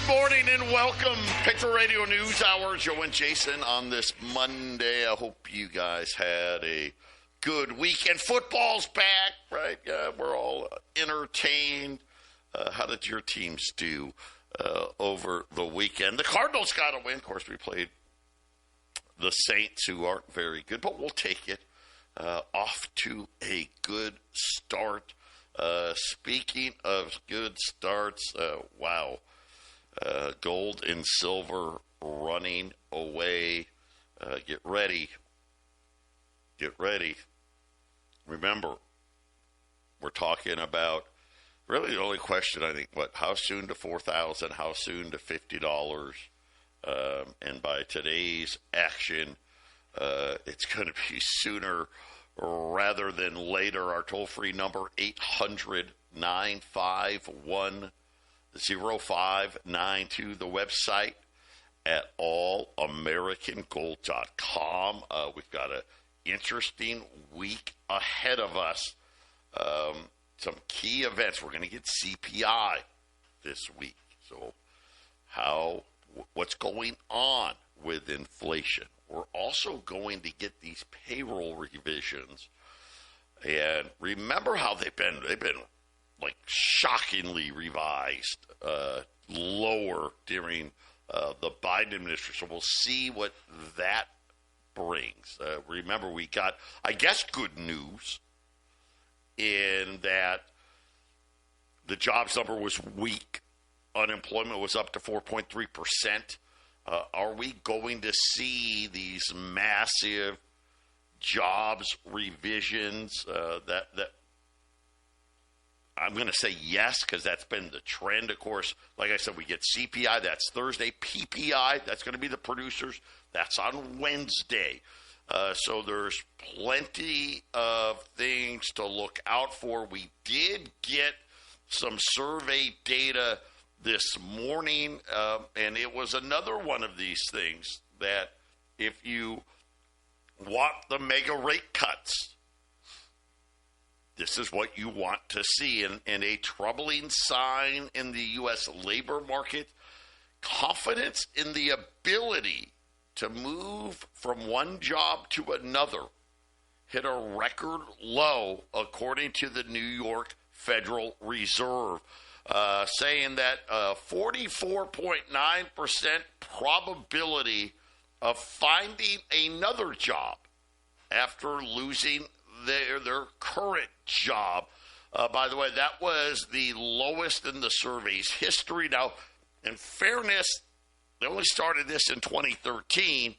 Morning and welcome. Patriot Radio News Hour. Joe and Jason on this Monday. I hope you guys had a good weekend. Football's back, right? We're all entertained. How did your teams do over the weekend? The Cardinals got a win. Of course, we played the Saints, who aren't very good, but we'll take it. Off to a good start. Speaking of good starts, wow. Gold and silver running away. Get ready. Get ready. Remember, we're talking about really the only question, I think, how soon to $4,000, how soon to $50? And by today's action, it's going to be sooner rather than later. Our toll-free number, 800-951-0592. The website at allamericangold.com. We've got an interesting week ahead of us. Some key events. We're going to get CPI this week. So what's going on with inflation? We're also going to get these payroll revisions. And remember how they've been like shockingly revised lower during the Biden administration. So we'll see what that brings. Remember, we got, I guess, good news in that the jobs number was weak. Unemployment was up to 4.3%. Are we going to see these massive jobs revisions that I'm going to say yes, because that's been the trend. Of course, like I said, we get CPI. That's Thursday. PPI, that's going to be the producers. That's on Wednesday. So there's plenty of things to look out for. We did get some survey data this morning, and it was another one of these things that if you want the mega rate cuts, this is what you want to see. And a troubling sign in the U.S. labor market, confidence in the ability to move from one job to another hit a record low, according to the New York Federal Reserve, saying that 44.9% probability of finding another job after losing their current job. By the way, that was the lowest in the survey's history. Now, in fairness, they only started this in 2013.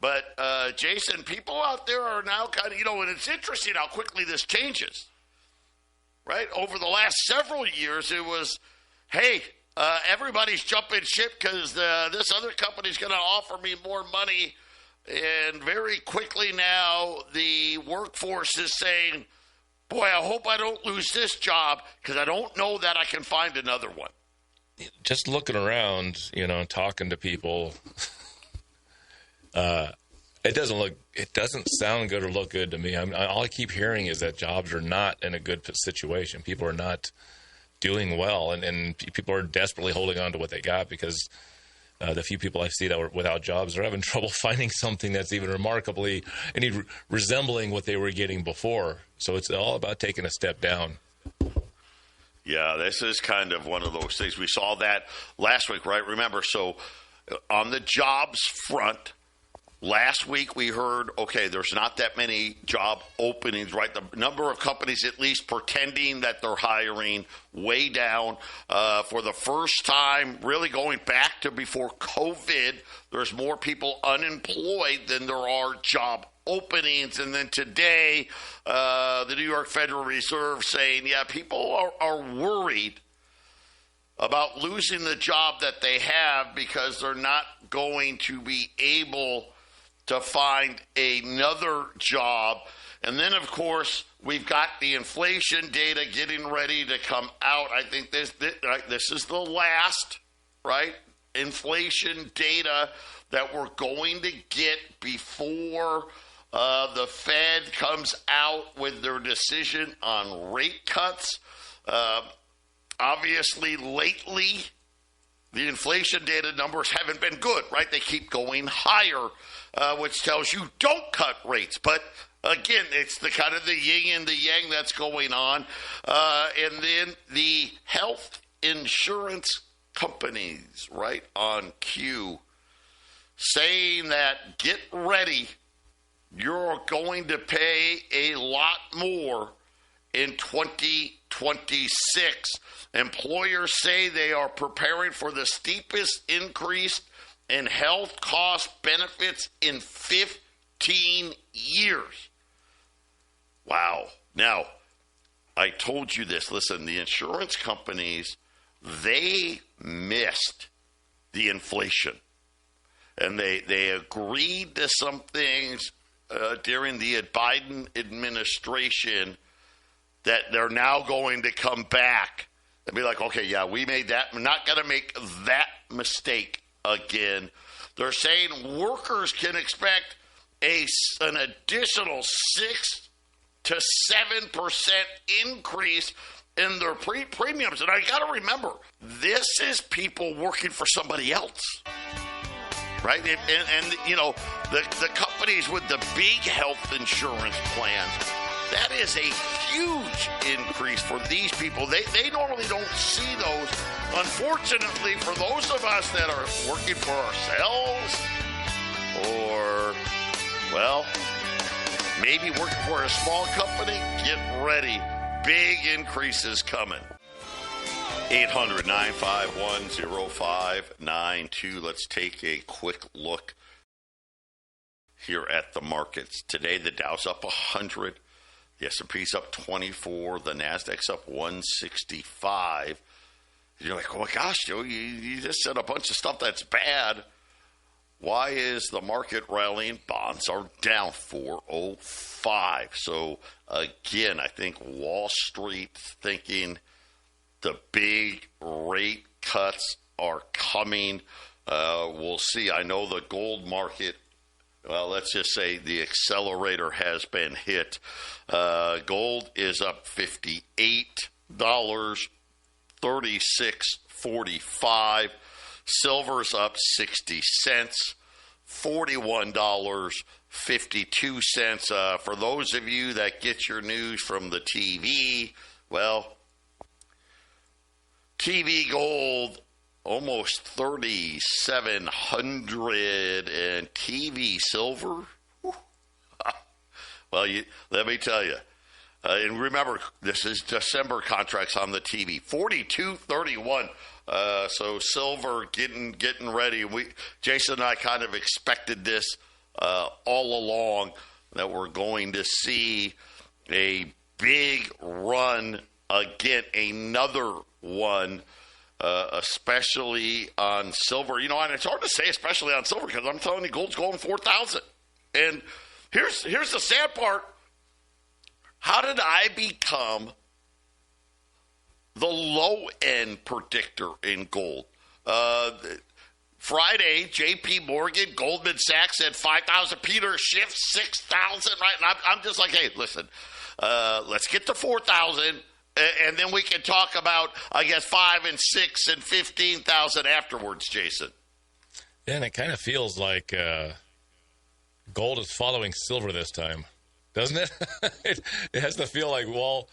But, Jason, people out there are now kind of, and it's interesting how quickly this changes, right? Over the last several years, it was, hey, everybody's jumping ship because this other company's going to offer me more money. And very quickly now, the workforce is saying, boy, I hope I don't lose this job because I don't know that I can find another one. Just looking around, talking to people, it doesn't sound good or look good to me. All I keep hearing is that jobs are not in a good situation. People are not doing well, and people are desperately holding on to what they got because the few people I see that were without jobs are having trouble finding something that's even resembling what they were getting before. So it's all about taking a step down. Yeah, this is kind of one of those things. We saw that last week, right? Remember, so on the jobs front, last week we heard, okay, there's not that many job openings, right? The number of companies at least pretending that they're hiring way down. For the first time, really going back to before COVID, there's more people unemployed than there are job openings. And then today, the New York Federal Reserve saying, yeah, people are worried about losing the job that they have because they're not going to be able to find another job. And then, of course, we've got the inflation data getting ready to come out. I think this is the last, right, inflation data that we're going to get before the Fed comes out with their decision on rate cuts. Obviously, lately, the inflation data numbers haven't been good, right? They keep going higher, which tells you don't cut rates. But again, it's the kind of the yin and the yang that's going on. And then the health insurance companies, right, on cue, saying that get ready, you're going to pay a lot more in 2026. Employers say they are preparing for the steepest increase in health cost benefits in 15 years. Wow. Now, I told you this. Listen, the insurance companies, they missed the inflation. And they agreed to some things during the Biden administration that they're now going to come back and be like, okay, yeah, we made that. We're not going to make that mistake again. They're saying workers can expect an additional 6 to 7% increase in their premiums. And I got to remember, this is people working for somebody else. Right? And you know, the companies with the big health insurance plans, that is a huge increase for these people. They normally don't see those. Unfortunately, for those of us that are working for ourselves or, well, maybe working for a small company, get ready. Big increases coming. 800-951-0592. Let's take a quick look here at the markets. Today, the Dow's up 100. The S&P's up 24. The Nasdaq's up 165. You're like, oh, my gosh, Joe, you just said a bunch of stuff that's bad. Why is the market rallying? Bonds are down 405. So, again, I think Wall Street thinking the big rate cuts are coming. We'll see. I know the gold market, well, let's just say the accelerator has been hit. Gold is up $58, 36.45. Silver's up 60 cents, $41.52. For those of you that get your news from the TV, well, TV gold almost 3,700, and TV silver, well, let me tell you. And remember, this is December contracts on the TV, 42.31. So silver getting ready. Jason and I kind of expected this all along, that we're going to see a big run again, another one, especially on silver. You know, and it's hard to say especially on silver because I'm telling you, gold's going 4,000. And here's the sad part. How did I become the low-end predictor in gold? Friday, J.P. Morgan, Goldman Sachs said 5,000. Peter Schiff, 6,000, right? And I'm just like, hey, listen, let's get to 4,000. And then we can talk about, I guess, 5 and 6 and 15,000 afterwards, Jason. Yeah, and it kind of feels like gold is following silver this time, doesn't it? It has to feel like, well,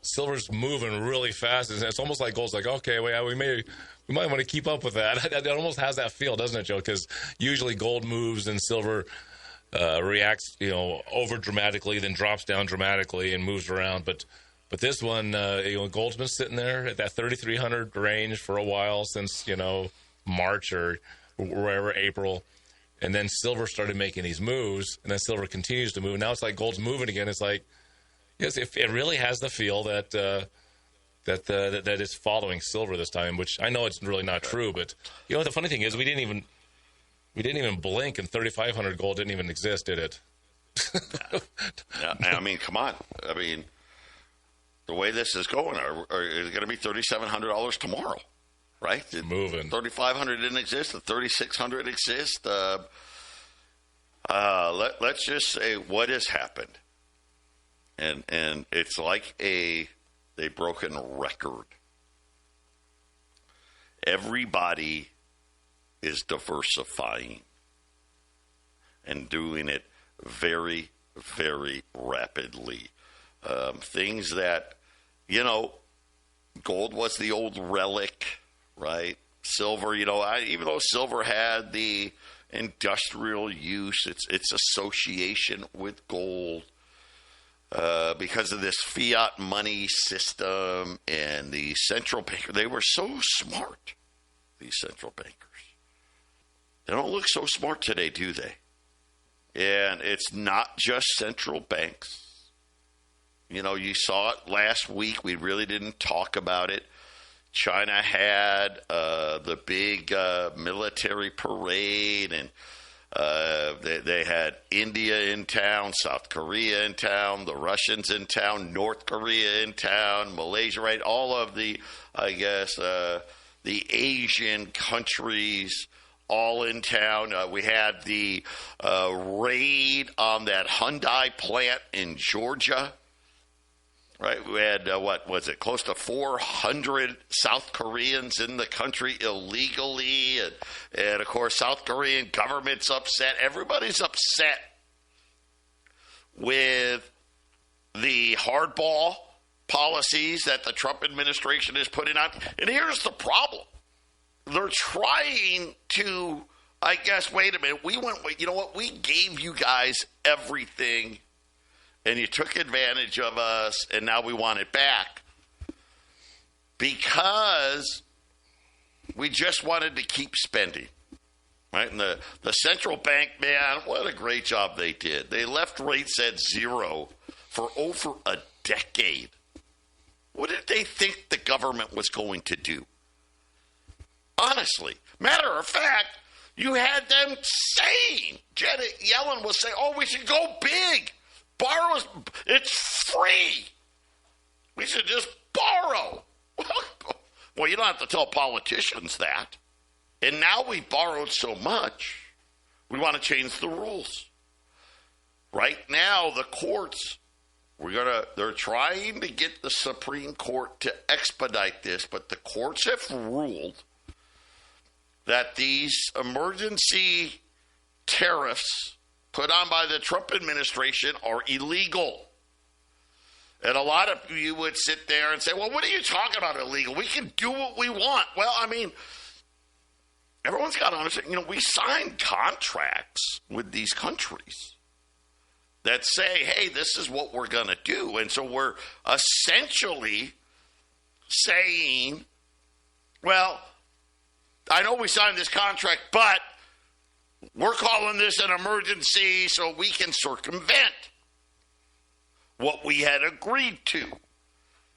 silver's moving really fast. It's almost like gold's like, okay, well, we might want to keep up with that. It almost has that feel, doesn't it, Joe? Because usually gold moves and silver reacts, over dramatically, then drops down dramatically and moves around, But this one, gold's been sitting there at that 3,300 range for a while since, March or wherever, April. And then silver started making these moves, and then silver continues to move. Now it's like gold's moving again. It's like, yes, it really has the feel that that is following silver this time, which I know it's really not true. But, the funny thing is we didn't even blink, and 3,500 gold didn't even exist, did it? Yeah, I mean, come on. I mean, the way this is going, is going to be $3,700 tomorrow, right? Moving. 3,500 didn't exist. The 3,600 exists. Let's just say what has happened, and it's like a broken record. Everybody is diversifying and doing it very, very rapidly. Things that, gold was the old relic, right? Silver, even though silver had the industrial use, its association with gold, because of this fiat money system and the central banker, they were so smart, these central bankers. They don't look so smart today, do they? And it's not just central banks. You saw it last week. We really didn't talk about it. China had the big military parade, and they had India in town, South Korea in town, the Russians in town, North Korea in town, Malaysia, right? All of the, the Asian countries all in town. We had the raid on that Hyundai plant in Georgia. Right, we had, close to 400 South Koreans in the country illegally, and of course, South Korean government's upset. Everybody's upset with the hardball policies that the Trump administration is putting on. And here's the problem. They're trying to, wait a minute, we gave you guys everything, and you took advantage of us, and now we want it back. Because we just wanted to keep spending. Right? And the central bank, man, what a great job they did. They left rates at zero for over a decade. What did they think the government was going to do? Honestly. Matter of fact, you had them saying, Janet Yellen was saying, we should go big. Borrow, it's free. We should just borrow. Well, you don't have to tell politicians that. And now we borrowed so much, we want to change the rules. Right now, the courts, they're trying to get the Supreme Court to expedite this, but the courts have ruled that these emergency tariffs put on by the Trump administration are illegal. And a lot of you would sit there and say, well, what are you talking about illegal? We can do what we want. Well, everyone's got to understand, we signed contracts with these countries that say, hey, this is what we're going to do. And so we're essentially saying, well, I know we signed this contract, but we're calling this an emergency so we can circumvent what we had agreed to.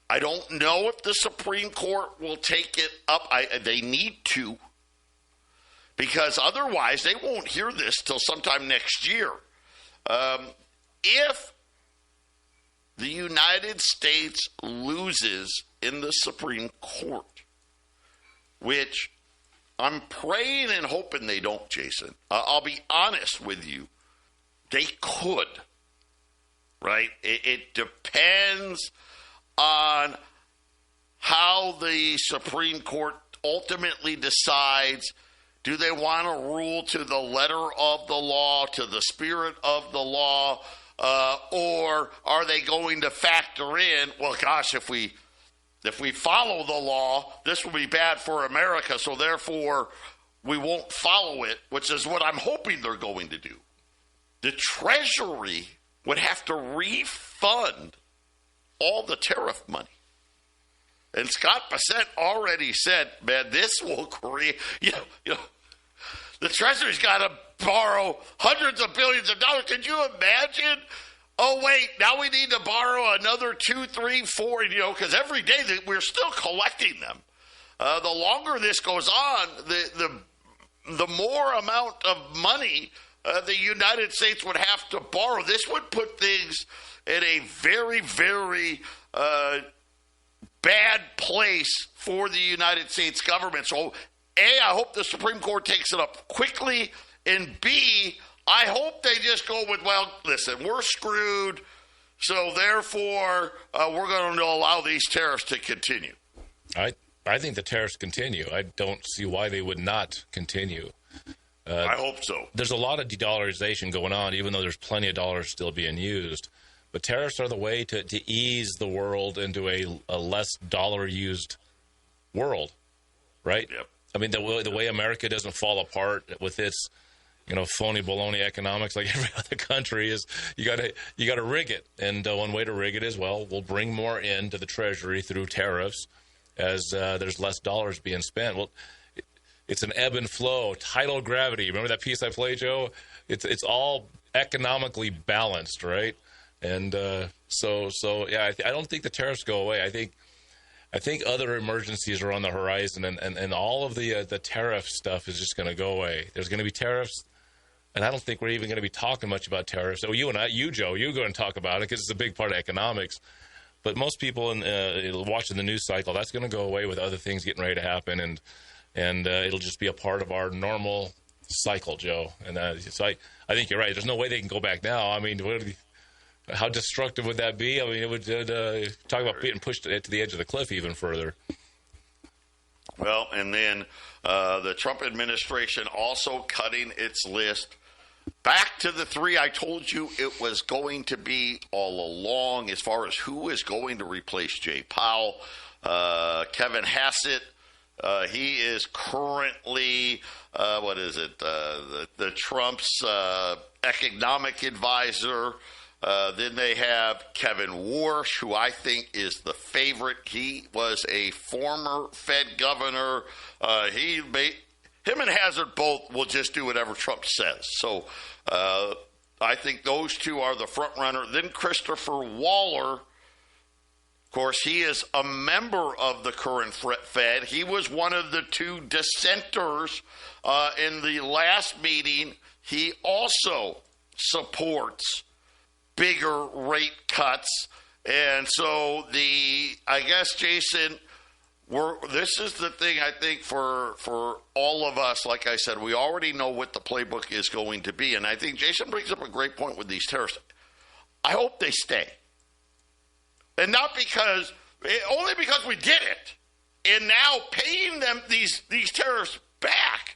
I don't know if the Supreme Court will take it up. They need to, because otherwise they won't hear this till sometime next year. If the United States loses in the Supreme Court, which I'm praying and hoping they don't, Jason. I'll be honest with you. They could, right? It depends on how the Supreme Court ultimately decides. Do they want to rule to the letter of the law, to the spirit of the law, or are they going to factor in, well, gosh, if we follow the law, this will be bad for America, so therefore we won't follow it, which is what I'm hoping they're going to do. The Treasury would have to refund all the tariff money. And Scott Bessent already said, man, this will create, the Treasury's got to borrow hundreds of billions of dollars. Could you imagine? Oh, wait, now we need to borrow another 2, 3, 4, because every day we're still collecting them. The longer this goes on, the more amount of money the United States would have to borrow. This would put things in a very, very bad place for the United States government. So, A, I hope the Supreme Court takes it up quickly, and B, I hope they just go with, well, listen, we're screwed, so therefore we're going to allow these tariffs to continue. I I think the tariffs continue. I don't see why they would not continue. I hope so. There's a lot of de-dollarization going on, even though there's plenty of dollars still being used. But tariffs are the way to ease the world into a less dollar-used world, right? Yep. I mean, the way America doesn't fall apart with its, phony baloney economics like every other country is, you gotta rig it. And one way to rig it is, we'll bring more into the Treasury through tariffs as there's less dollars being spent. Well, it's an ebb and flow, tidal gravity. Remember that piece I played, Joe? It's all economically balanced, right? And so yeah, I don't think the tariffs go away. I think other emergencies are on the horizon, and all of the tariff stuff is just going to go away. There's going to be tariffs, and I don't think we're even going to be talking much about tariffs. So you, Joe, you're going to talk about it because it's a big part of economics. But most people watching the news cycle, that's going to go away with other things getting ready to happen, and it'll just be a part of our normal cycle, Joe. And so I think you're right. There's no way they can go back now. I mean, how destructive would that be? I mean, it would talk about being pushed to the edge of the cliff even further. Well, and then the Trump administration also cutting its list back to the three I told you it was going to be all along as far as who is going to replace Jay Powell. Kevin Hassett, he is currently, the Trump's economic advisor. Then they have Kevin Warsh, who I think is the favorite. He was a former Fed governor. Him and Hazard both will just do whatever Trump says. So I think those two are the front runner. Then Christopher Waller, of course, he is a member of the current Fed. He was one of the two dissenters in the last meeting. He also supports bigger rate cuts. And so I guess, Jason, this is the thing I think for all of us. Like I said, we already know what the playbook is going to be. And I think Jason brings up a great point with these tariffs. I hope they stay. And only because we did it. And now paying them these tariffs back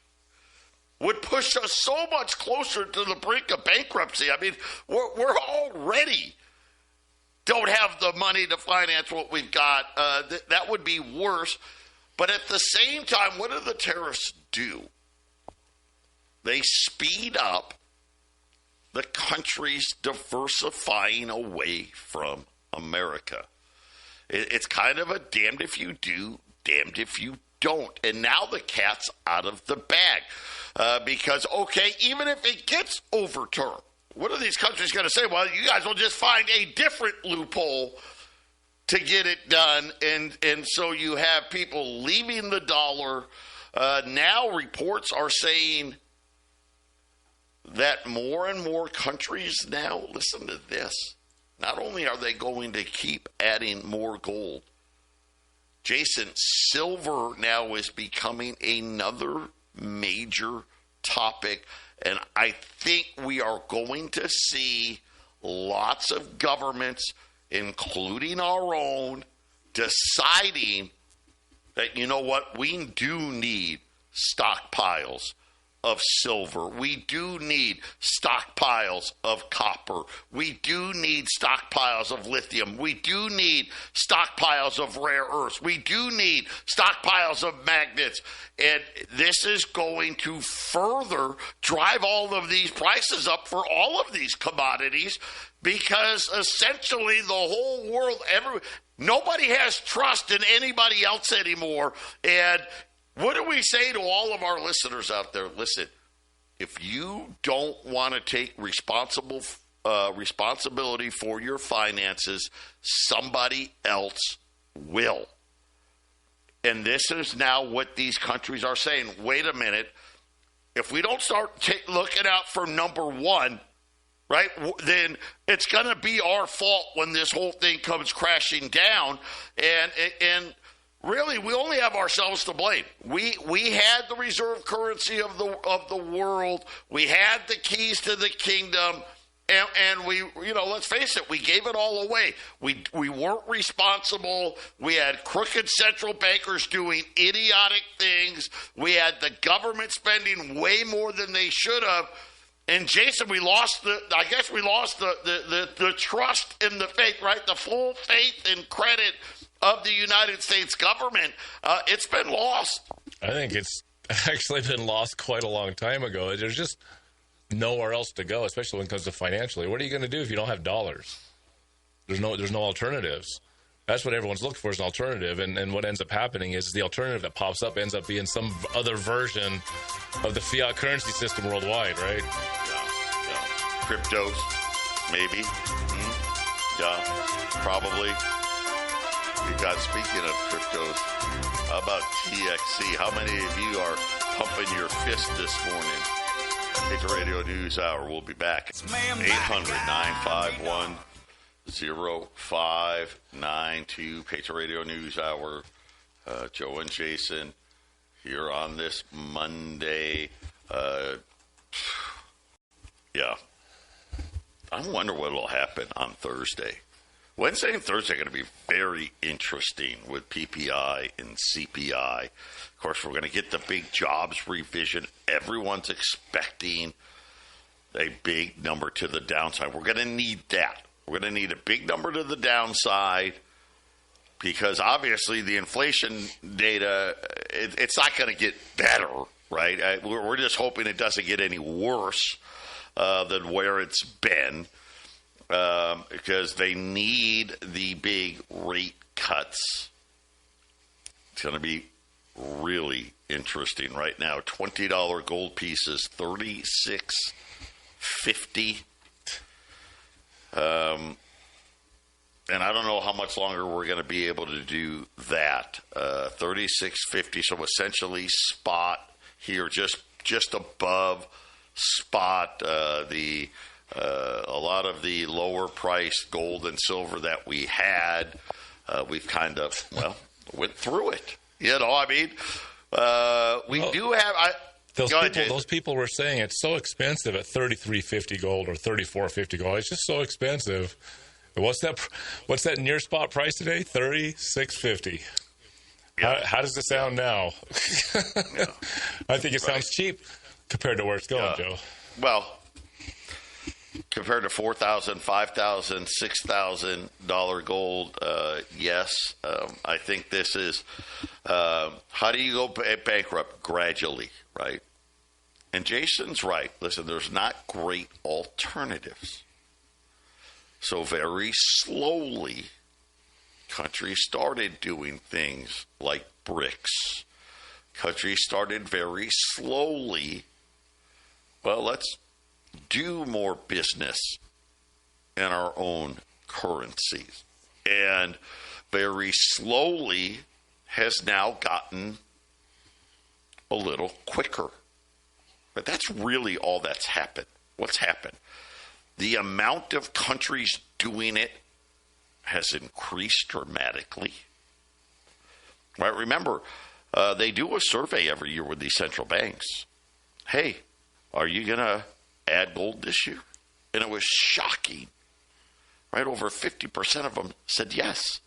would push us so much closer to the brink of bankruptcy. I mean, we're already don't have the money to finance what we've got. That would be worse. But at the same time, what do the tariffs do? They speed up the country's diversifying away from America. It's kind of a damned if you do, damned if you don't. And now the cat's out of the bag. Because, okay, even if it gets overturned, what are these countries going to say? Well, you guys will just find a different loophole to get it done. And so you have people leaving the dollar. Now reports are saying that more and more countries now, listen to this, not only are they going to keep adding more gold, Jason, silver now is becoming another major topic, and I think we are going to see lots of governments, including our own, deciding that, you know what, we do need stockpiles of silver. We do need stockpiles of copper. We do need stockpiles of lithium. We do need stockpiles of rare earths. We do need stockpiles of magnets. And this is going to further drive all of these prices up for all of these commodities, because essentially the whole world, nobody has trust in anybody else anymore. And what do we say to all of our listeners out there? Listen, if you don't want to take responsibility for your finances, somebody else will. And this is now what these countries are saying. Wait a minute. If we don't start looking out for number one, right, then it's going to be our fault when this whole thing comes crashing down. And really, we only have ourselves to blame. We had the reserve currency of the world. We had the keys to the kingdom. And we, let's face it, we gave it all away. We weren't responsible. We had crooked central bankers doing idiotic things. We had the government spending way more than they should have. And Jason, we lost the trust in the faith, right? The full faith and credit of the United States government. It's been lost. I think it's actually been lost quite a long time ago. There's just nowhere else to go, especially when it comes to financially. What are you going to do if you don't have dollars? There's no alternatives. That's what everyone's looking for, is an alternative. And what ends up happening is the alternative that pops up ends up being some other version of the fiat currency system worldwide, right? Yeah. Cryptos, maybe. Yeah, probably. You got, speaking of cryptos, how about TXC? How many of you are pumping your fist this morning? Patriot Radio News Hour. We'll be back. 800-951-0592. Patriot Radio News Hour. Joe and Jason here on this Monday. Yeah. I wonder what will happen on Thursday. Wednesday and Thursday are going to be very interesting with PPI and CPI. Of course, we're going to get the big jobs revision. Everyone's expecting a big number to the downside. We're going to need that. We're going to need a big number to the downside because obviously the inflation data, it's not going to get better, right? We're just hoping it doesn't get any worse than where it's been. Because they need the big rate cuts. It's going to be really interesting right now. $20 gold pieces, $36.50. And I don't know how much longer we're going to be able to do that. $36.50. So essentially spot here, just above spot. A lot of the lower priced gold and silver that we had, we've kind of, went through it. We do have... Those people were saying it's so expensive at $33.50 gold or $34.50 gold. It's just so expensive. What's that near spot price today? $36.50. Yeah. How does it sound now? Yeah. I think it sounds cheap compared to where it's going, Joe. Well, compared to $4,000, $5,000, $6,000 gold, yes. I think this is how do you go bankrupt? Gradually, right? And Jason's right. Listen, there's not great alternatives. So very slowly, countries started doing things like BRICS. Countries started very slowly, let's do more business in our own currencies. And very slowly has now gotten a little quicker. But that's really all that's happened. What's happened? The amount of countries doing it has increased dramatically. Right? Remember, they do a survey every year with these central banks. Hey, are you going to add gold this year? And it was shocking. Right? Over 50% of them said yes.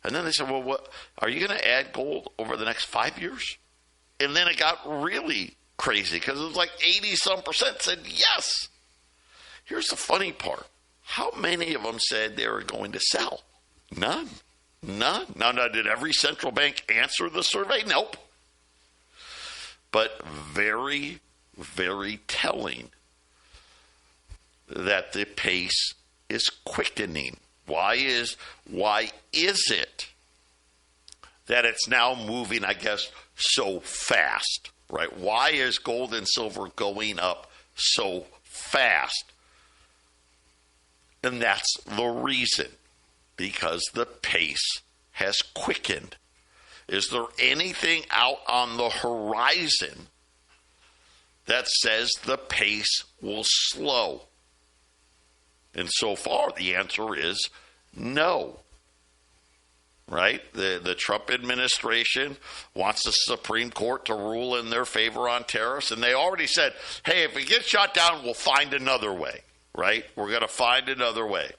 And then they said, well, what are you going to add gold over the next 5 years? And then it got really crazy because it was like 80-some% said yes. Here's the funny part. How many of them said they were going to sell? None. Now, did every central bank answer the survey? Nope. But very, very telling that the pace is quickening. Why is it that it's now moving, I guess, so fast, right? Why is gold and silver going up so fast? And that's the reason, because the pace has quickened. Is there anything out on the horizon that says the pace will slow? And so far, the answer is no. Right? The Trump administration wants the Supreme Court to rule in their favor on tariffs, and they already said, hey, if it gets shot down, we'll find another way. right? We're going to find another way.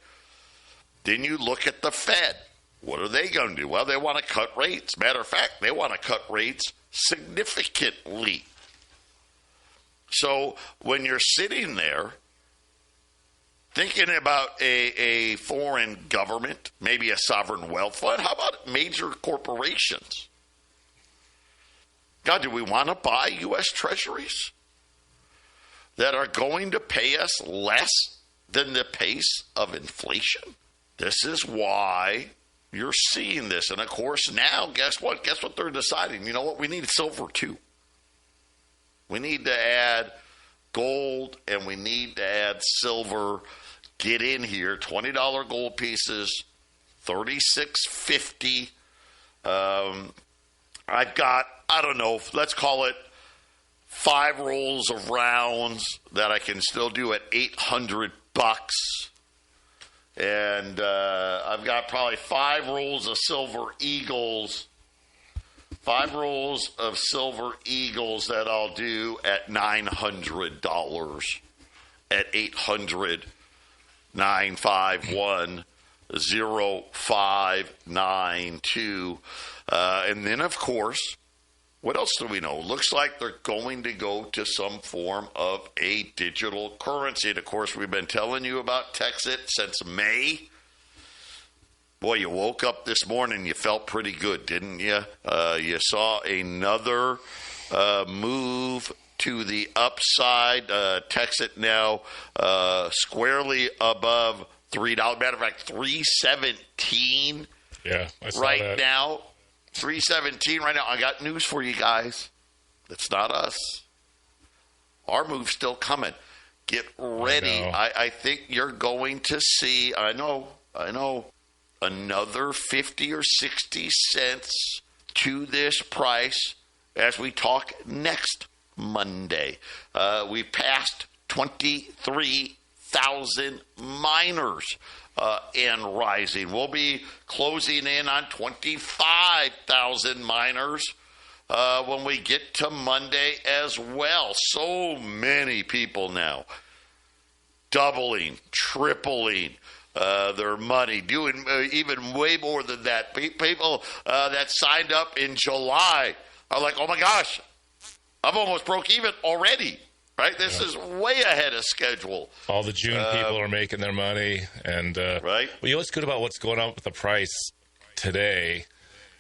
Then you look at the Fed. What are they going to do? Well, they want to cut rates. Matter of fact, they want to cut rates significantly. So when you're sitting there thinking about a foreign government, maybe a sovereign wealth fund, how about major corporations? God, do we want to buy U.S. Treasuries that are going to pay us less than the pace of inflation? This is why you're seeing this. And, of course, now, guess what? Guess what they're deciding? You know what? We need silver, too. We need to add gold, and we need to add silver. Get in here, $20 gold pieces, $36.50. I've got, I don't know, let's call it 5 rolls of rounds that I can still do at $800. And I've got probably 5 rolls of silver eagles. 5 rolls of silver eagles that I'll do at $900 at 800-951-0592. And then, of course, what else do we know? Looks like they're going to go to some form of a digital currency. And, of course, we've been telling you about Texit since May. Boy, you woke up this morning, you felt pretty good, didn't you? You saw another move to the upside. Texit now squarely above $3. Matter of fact, $3.17. Yeah, I saw right that. now. $3.17 right now. I got news for you guys. It's not us. Our move's still coming. Get ready. I think you're going to see, I know, another 50 or 60 cents to this price as we talk next Monday. We passed 23,000 miners and rising. We'll be closing in on 25,000 miners when we get to Monday as well. So many people now doubling, tripling their money, doing even way more than that. People that signed up in July are like, oh my gosh, I've almost broke even already. Right? This is way ahead of schedule. All the June people are making their money. And right? Well, you know what's good about what's going on with the price today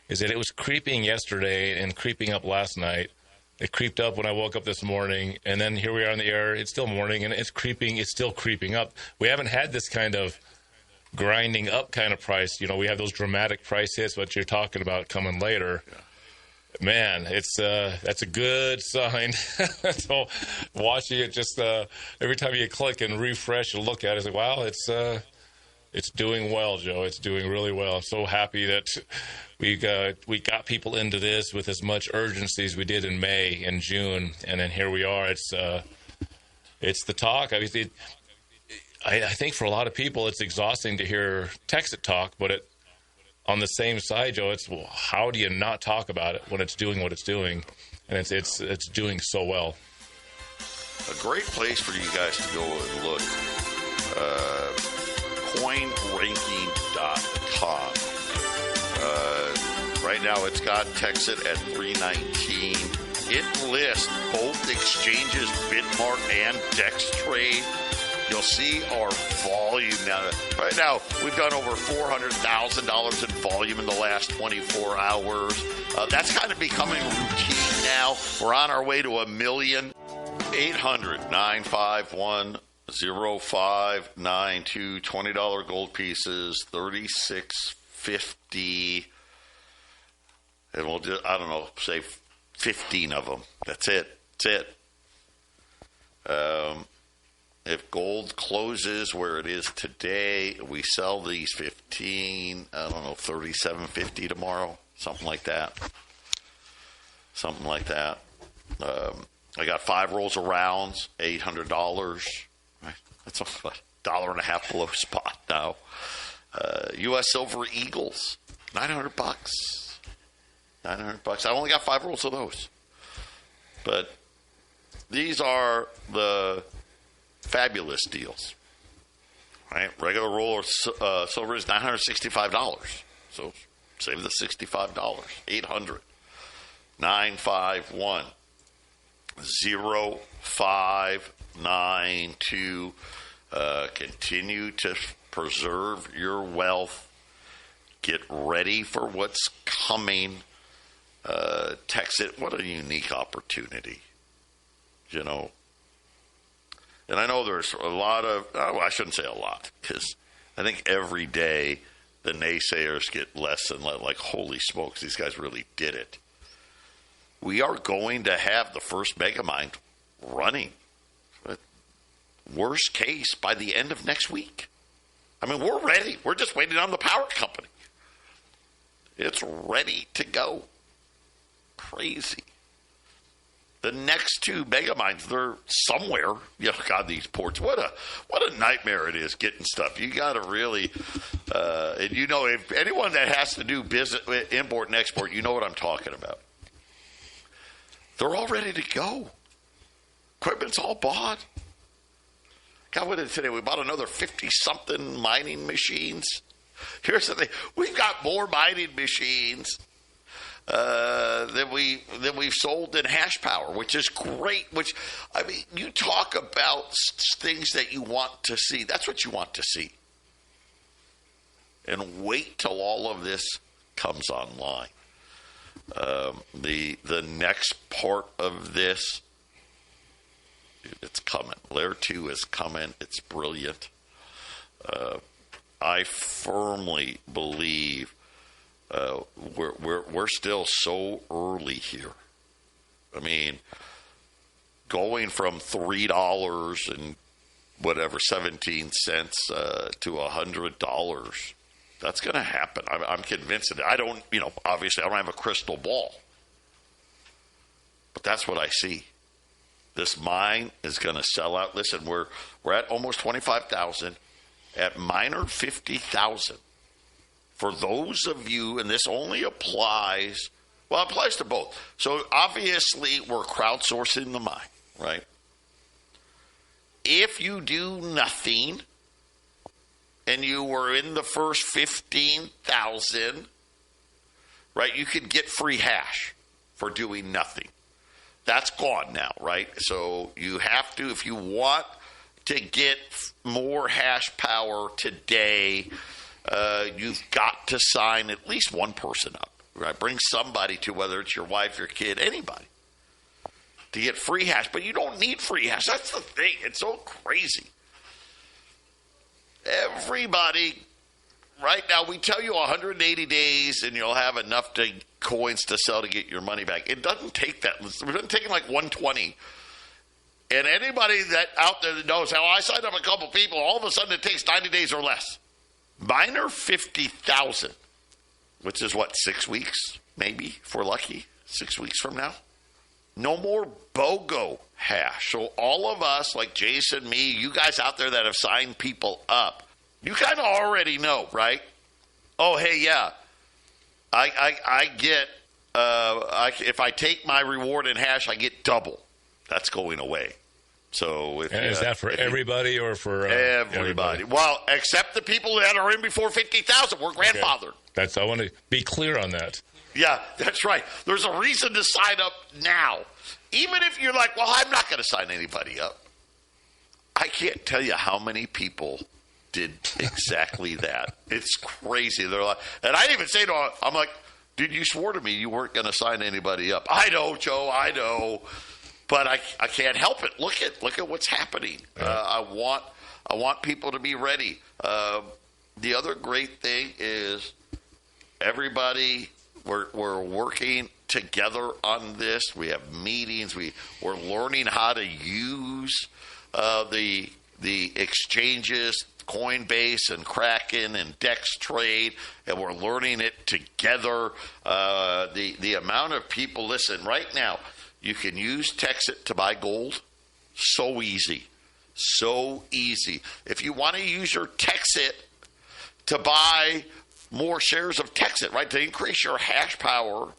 is that it was creeping yesterday and creeping up last night. It creeped up when I woke up this morning, and then here we are in the air. It's still morning, and it's creeping. It's still creeping up. We haven't had this kind of grinding up kind of price. You know, we have those dramatic price hits, what you're talking about coming later. Yeah. Man, that's a good sign. So watching it just every time you click and refresh and look at it, it's like, wow, it's doing well, Joe. It's doing really well. I'm so happy that we got people into this with as much urgency as we did in May and June, and then here we are. It's the talk. I mean, I think for a lot of people, it's exhausting to hear Texit talk, but on the same side, Joe, it's how do you not talk about it when it's doing what it's doing, and it's doing so well. A great place for you guys to go and look. CoinRanking.com. Right now, it's got Texit at 319. It lists both exchanges, Bitmart and DexTrade. You'll see our volume now. Right now, we've done over $400,000 in volume in the last 24 hours. That's kind of becoming routine now. We're on our way to 1 million. 800-951-0592. $20 gold pieces, $36.50. And we'll do, I don't know, say 15 of them. That's it. If gold closes where it is today, we sell these 15, I don't know, $37.50 tomorrow, something like that. I got 5 rolls of rounds, $800. That's $1.50 below spot now. U.S. Silver Eagles, $900. $900. I only got 5 rolls of those. But these are the fabulous deals. Right? Regular roll of silver is $965. So save the $65. 800-951-0592. Continue to preserve your wealth. Get ready for what's coming. Text it. What a unique opportunity. You know. And I know there's a lot of, I shouldn't say a lot, because I think every day the naysayers get less and less, like, holy smokes, these guys really did it. We are going to have the first Megamind running. Worst case, by the end of next week. I mean, we're ready. We're just waiting on the power company. It's ready to go. Crazy. The next two Megaminds, they're somewhere. You know, God, these ports. What a nightmare it is getting stuff. You got to really, and you know, if anyone that has to do business, import and export, you know what I'm talking about. They're all ready to go. Equipment's all bought. God, what did it today? We bought another 50-something mining machines. Here's the thing. We've got more mining machines than we've sold in hash power, which is great. Which, I mean, you talk about things that you want to see. That's what you want to see. And wait till all of this comes online. The next part of this, it's coming. Layer 2 is coming. It's brilliant. I firmly believe we're still so early here. I mean, going from $3 and whatever 17 cents to $100, that's going to happen. I'm convinced of it. I don't, obviously I don't have a crystal ball, but that's what I see. This mine is going to sell out. Listen, we're at almost 25,000. At miner 50,000. For those of you, and this only applies, well, it applies to both. So obviously we're crowdsourcing the mine, right? If you do nothing and you were in the first 15,000, right, you could get free hash for doing nothing. That's gone now, right? So you have to, if you want to get more hash power today, you've got to sign at least one person up, right? Bring somebody to, whether it's your wife, your kid, anybody, to get free hash. But you don't need free hash. That's the thing. It's so crazy. Everybody, right now, we tell you 180 days and you'll have enough coins to sell to get your money back. It doesn't take that. It doesn't take like 120. And anybody that out there that knows how I signed up a couple people, all of a sudden it takes 90 days or less. Miner 50,000, which is what, 6 weeks, maybe, if we're lucky, 6 weeks from now. No more BOGO hash. So all of us, like Jason, me, you guys out there that have signed people up, you kind of already know, right? Oh, hey, yeah, I get, if I take my reward in hash, I get double. That's going away. So is that for everybody or for everybody? Well, except the people that are in before 50,000 were grandfathered. Okay. I want to be clear on that. Yeah, that's right. There's a reason to sign up now. Even if you're like, well, I'm not going to sign anybody up. I can't tell you how many people did exactly that. It's crazy. They're like, and I didn't even say to them, I'm like, dude, you swore to me you weren't going to sign anybody up. I know, Joe, I know. But I can't help it. Look at what's happening. I want people to be ready. The other great thing is everybody, we're working together on this. We have meetings. We're learning how to use the exchanges, Coinbase and Kraken and DexTrade, and we're learning it together. The amount of people, listen, right now, you can use Texit to buy gold. So easy. So easy. If you want to use your Texit to buy more shares of Texit, right, to increase your hash power,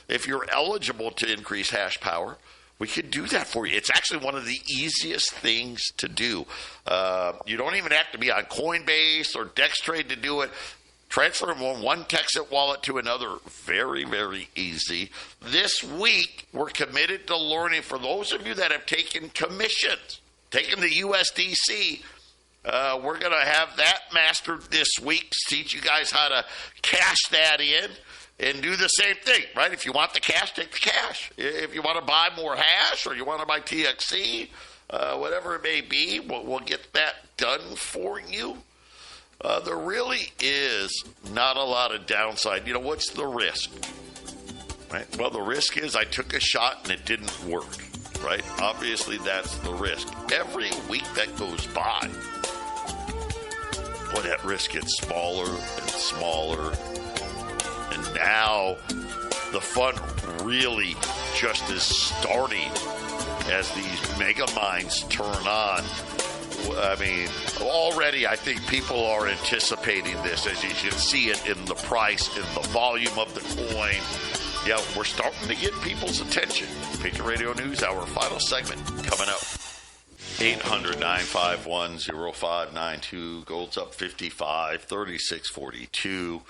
if you're eligible to increase hash power, We could do that for you. It's actually one of the easiest things to do. You don't even have to be on Coinbase or Dextrade to do it. Transfer from one Texas wallet to another. Very, very easy. This week, we're committed to learning. For those of you that have taken commissions, taken the USDC, we're going to have that mastered this week. Teach you guys how to cash that in. And do the same thing, right? If you want the cash, take the cash. If you want to buy more hash or you want to buy TXC, whatever it may be, we'll get that done for you. There really is not a lot of downside. You know, what's the risk? Right? Well, the risk is I took a shot and it didn't work, right? Obviously, that's the risk. Every week that goes by, boy, that risk gets smaller and smaller. And now the fun really just is starting as these mega mines turn on. I mean, already I think people are anticipating this, as you can see it in the price, in the volume of the coin. Yeah, we're starting to get people's attention. Patriot Radio News Hour, final segment coming up. 800-951-0592. Gold's up 55, 36.42.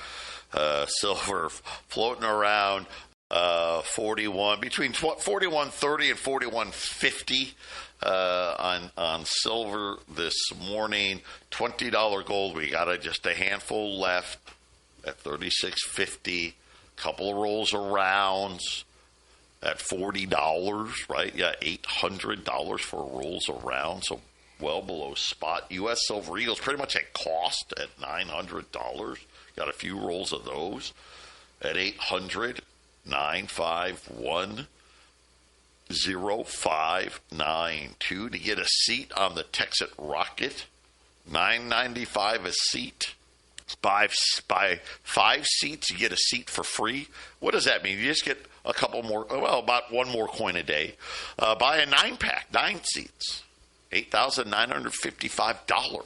Silver floating around 41, between 41.30 and 41.50 on silver this morning. $20 gold. We got just a handful left at 36.50. Couple of rolls of rounds at $40, right? Yeah, $800 for rolls of rounds. So well below spot. U.S. Silver Eagles pretty much at cost at $900. Got a few rolls of those at 800-951-0592 to get a seat on the Texas Rocket. $9.95 a seat. Buy 5 seats, you get a seat for free. What does that mean? You just get a couple more, well, about one more coin a day. Buy a 9-pack, 9 seats, $8,955.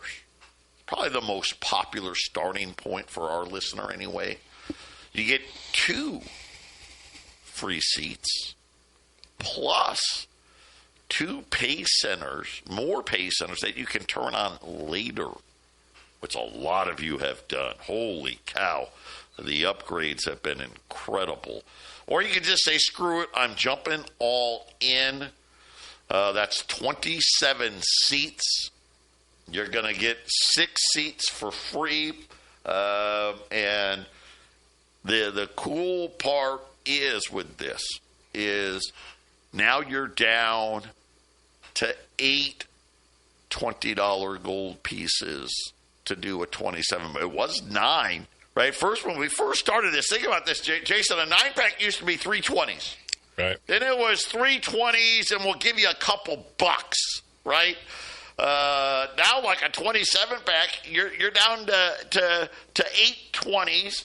Probably the most popular starting point for our listener anyway. You get 2 free seats plus 2 pay centers, more pay centers that you can turn on later, which a lot of you have done. Holy cow. The upgrades have been incredible. Or you can just say, screw it, I'm jumping all in. That's 27 seats. You're going to get 6 seats for free. And the cool part is with this is now you're down to 8 $20 gold pieces to do a 27. It was 9, right? First, when we first started this, think about this, Jason, a 9-pack used to be $320s. Right. Then it was $320s, and we'll give you a couple bucks, right? Now, like a 27-pack, you're down to 820s.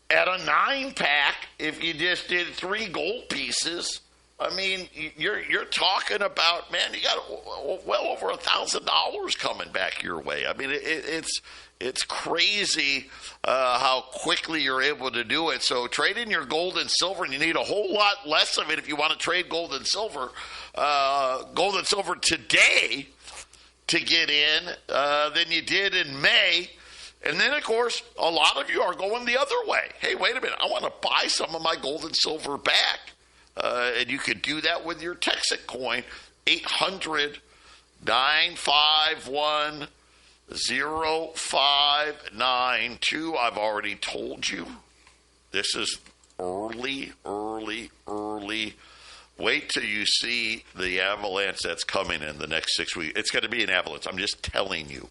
At a 9-pack, if you just did 3 gold pieces, I mean, you're talking about, man, you got well over $1,000 coming back your way. I mean, it's crazy how quickly you're able to do it. So trade in your gold and silver, and you need a whole lot less of it if you want to trade gold and silver. Gold and silver today to get in than you did in May. And then, of course, a lot of you are going the other way. Hey, wait a minute. I want to buy some of my gold and silver back. And you could do that with your Texas coin. 800-951-0592. I've already told you. This is early. Wait till you see the avalanche that's coming in the next 6 weeks. It's going to be an avalanche. I'm just telling you.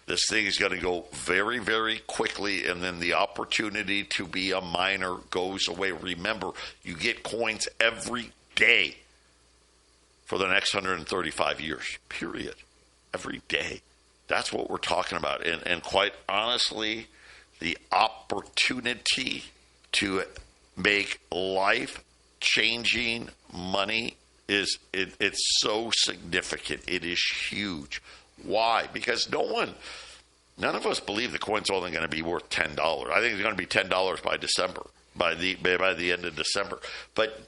This thing is going to go very, very quickly, and then the opportunity to be a miner goes away. Remember, you get coins every day for the next 135 years, period. Every day. That's what we're talking about. And quite honestly, the opportunity to make life-changing money it's so significant. It is huge. Why? Because none of us believe the coin's only going to be worth $10. I think it's going to be $10 by December. by the end of December. But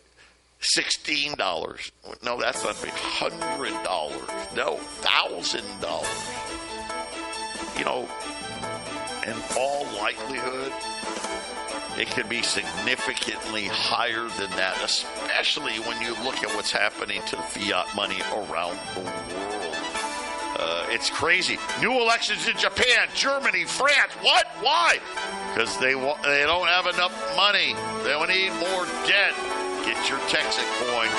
$16. No, that's not big. $100. No, $1,000. You know, in all likelihood, it could be significantly higher than that, especially when you look at what's happening to fiat money around the world. It's crazy. New elections in Japan, Germany, France. What? Why? Because they don't have enough money. They need more debt. Get your Texas coin.